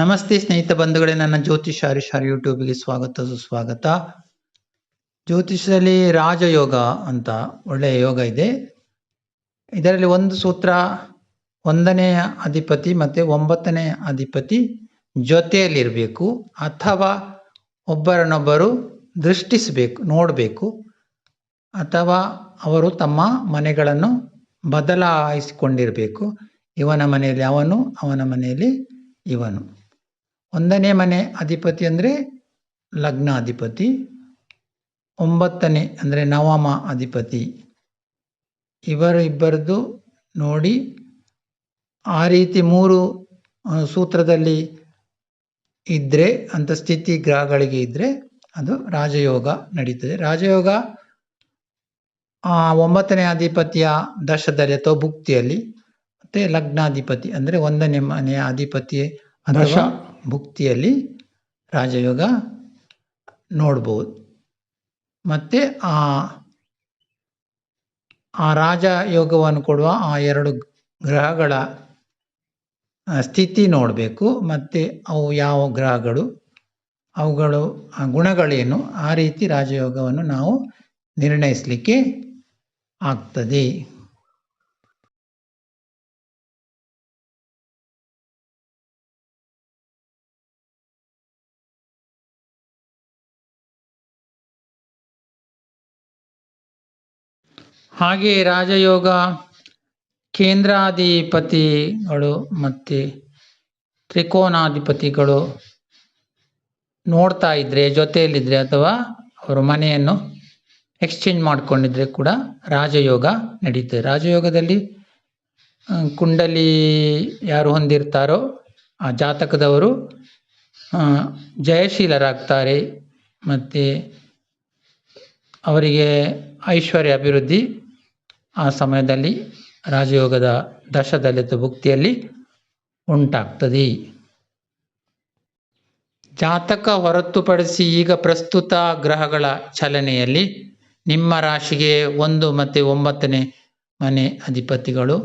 ನಮಸ್ತೆ ಸ್ನೇಹಿತ ಬಂಧುಗಳೇ, ನನ್ನ ಜ್ಯೋತಿಷ್ ಹರೀಶ್ ಯೂಟ್ಯೂಬ್ಗೆ ಸ್ವಾಗತ ಸುಸ್ವಾಗತ. ಜ್ಯೋತಿಷದಲ್ಲಿ ರಾಜಯೋಗ ಅಂತ ಒಳ್ಳೆಯ ಯೋಗ ಇದೆ. ಇದರಲ್ಲಿ ಒಂದು ಸೂತ್ರ, 1ನೇ ಅಧಿಪತಿ ಮತ್ತು 9ನೇ ಅಧಿಪತಿ ಜೊತೆಯಲ್ಲಿರಬೇಕು ಅಥವಾ ಒಬ್ಬರನ್ನೊಬ್ಬರು ದೃಷ್ಟಿಸಬೇಕು, ನೋಡಬೇಕು, ಅಥವಾ ಅವರು ತಮ್ಮ ಮನೆಗಳನ್ನು ಬದಲಾಯಿಸಿಕೊಂಡಿರಬೇಕು. ಇವನ ಮನೆಯಲ್ಲಿ ಅವನು, ಅವನ ಮನೆಯಲ್ಲಿ ಇವನು. 1ನೇ ಮನೆ ಅಧಿಪತಿ ಅಂದರೆ ಲಗ್ನಾಧಿಪತಿ, 9ನೇ ಅಂದರೆ ನವಮ ಅಧಿಪತಿ. ಇಬ್ಬರದ್ದು ನೋಡಿ ಆ ರೀತಿ 3 ಸೂತ್ರದಲ್ಲಿ ಇದ್ದರೆ, ಅಂತ ಸ್ಥಿತಿ ಗ್ರಹಗಳಿಗೆ ಇದ್ದರೆ ಅದು ರಾಜಯೋಗ ನಡೀತದೆ. ರಾಜಯೋಗ 9ನೇ ಅಧಿಪತಿಯ ದಶದಲ್ಲಿ ಅಥವಾ ಭುಕ್ತಿಯಲ್ಲಿ, ಮತ್ತು ಲಗ್ನಾಧಿಪತಿ ಅಂದರೆ 1ನೇ ಮನೆಯ ಅಧಿಪತಿ ಅಥವಾ ಭುಕ್ತಿಯಲ್ಲಿ ರಾಜಯೋಗ ನೋಡ್ಬೋದು. ಮತ್ತು ಆ ರಾಜಯೋಗವನ್ನು ಕೊಡುವ ಆ 2 ಗ್ರಹಗಳ ಸ್ಥಿತಿ ನೋಡಬೇಕು. ಮತ್ತು ಅವು ಯಾವ ಗ್ರಹಗಳು, ಅವುಗಳು ಗುಣಗಳೇನು, ಆ ರೀತಿ ರಾಜಯೋಗವನ್ನು ನಾವು ನಿರ್ಣಯಿಸಲಿಕ್ಕೆ ಆಗ್ತದೆ. ಹಾಗೆ ರಾಜಯೋಗ ಕೇಂದ್ರಾಧಿಪತಿಗಳು ಮತ್ತು ತ್ರಿಕೋನಾಧಿಪತಿಗಳು ನೋಡ್ತಾ ಇದ್ದರೆ, ಜೊತೆಯಲ್ಲಿದ್ದರೆ, ಅಥವಾ ಅವರು ಮನೆಯನ್ನು ಎಕ್ಸ್ಚೇಂಜ್ ಮಾಡಿಕೊಂಡಿದ್ರೆ ಕೂಡ ರಾಜಯೋಗ ನಡೀತದೆ. ರಾಜಯೋಗದಲ್ಲಿ ಕುಂಡಲಿ ಯಾರು ಹೊಂದಿರ್ತಾರೋ ಆ ಜಾತಕದವರು ಜಯಶೀಲರಾಗ್ತಾರೆ, ಮತ್ತು ಅವರಿಗೆ ಐಶ್ವರ್ಯ ಅಭಿವೃದ್ಧಿ ಆ ಸಮಯದಲ್ಲಿ ರಾಜಯೋಗದ ದಶದಲ್ಲಿ ಅಥವಾ ಭುಕ್ತಿಯಲ್ಲಿ ಉಂಟಾಗ್ತದೆ. ಜಾತಕ ಹೊರತುಪಡಿಸಿ ಈಗ ಪ್ರಸ್ತುತ ಗ್ರಹಗಳ ಚಲನೆಯಲ್ಲಿ ನಿಮ್ಮ ರಾಶಿಗೆ 1 ಮತ್ತು 9ನೇ ಮನೆ ಅಧಿಪತಿಗಳು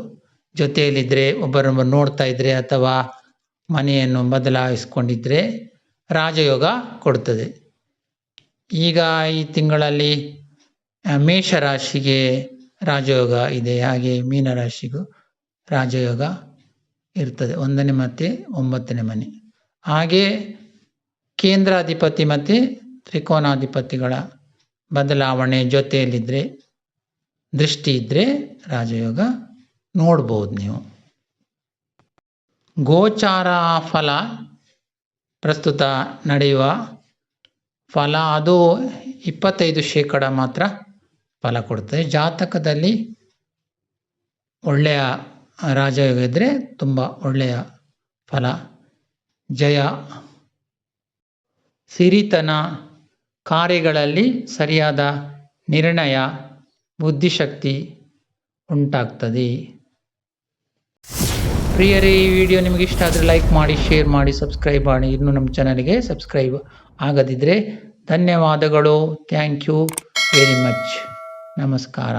ಜೊತೆಯಲ್ಲಿದ್ದರೆ, ಒಬ್ಬರೊಬ್ಬರು ನೋಡ್ತಾ ಇದ್ದರೆ, ಅಥವಾ ಮನೆಯನ್ನು ಬದಲಾಯಿಸ್ಕೊಂಡಿದ್ರೆ ರಾಜಯೋಗ ಕೊಡ್ತದೆ. ಈಗ ಈ ತಿಂಗಳಲ್ಲಿ ಮೇಷರಾಶಿಗೆ ರಾಜಯೋಗ ಇದೆ, ಹಾಗೆ ಮೀನರಾಶಿಗೂ ರಾಜಯೋಗ ಇರ್ತದೆ, 1ನೇ ಮತ್ತು 9ನೇ ಮನೆ. ಹಾಗೆ ಕೇಂದ್ರಾಧಿಪತಿ ಮತ್ತು ತ್ರಿಕೋನಾಧಿಪತಿಗಳ ಬದಲಾವಣೆ ಜೊತೆಯಲ್ಲಿದ್ದರೆ, ದೃಷ್ಟಿ ಇದ್ದರೆ ರಾಜಯೋಗ ನೋಡ್ಬೋದು ನೀವು. ಗೋಚಾರ ಫಲ, ಪ್ರಸ್ತುತ ನಡೆಯುವ ಫಲ, ಅದು 25% ಮಾತ್ರ ಫಲ ಕೊಡ್ತದೆ. ಜಾತಕದಲ್ಲಿ ಒಳ್ಳೆಯ ರಾಜಯೋಗ ಇದ್ದರೆ ತುಂಬ ಒಳ್ಳೆಯ ಫಲ, ಜಯ, ಸಿರಿತನ, ಕಾರ್ಯಗಳಲ್ಲಿ ಸರಿಯಾದ ನಿರ್ಣಯ, ಬುದ್ಧಿಶಕ್ತಿ ಉಂಟಾಗ್ತದೆ. ಪ್ರಿಯರೇ, ಈ ವಿಡಿಯೋ ನಿಮಗೆ ಇಷ್ಟ ಆದರೆ ಲೈಕ್ ಮಾಡಿ, ಶೇರ್ ಮಾಡಿ, ಸಬ್ಸ್ಕ್ರೈಬ್ ಮಾಡಿ. ಇನ್ನೂ ನಮ್ಮ ಚಾನಲ್ಗೆ ಸಬ್ಸ್ಕ್ರೈಬ್ ಆಗದಿದ್ದರೆ ಧನ್ಯವಾದಗಳು. Thank you very much. ನಮಸ್ಕಾರ.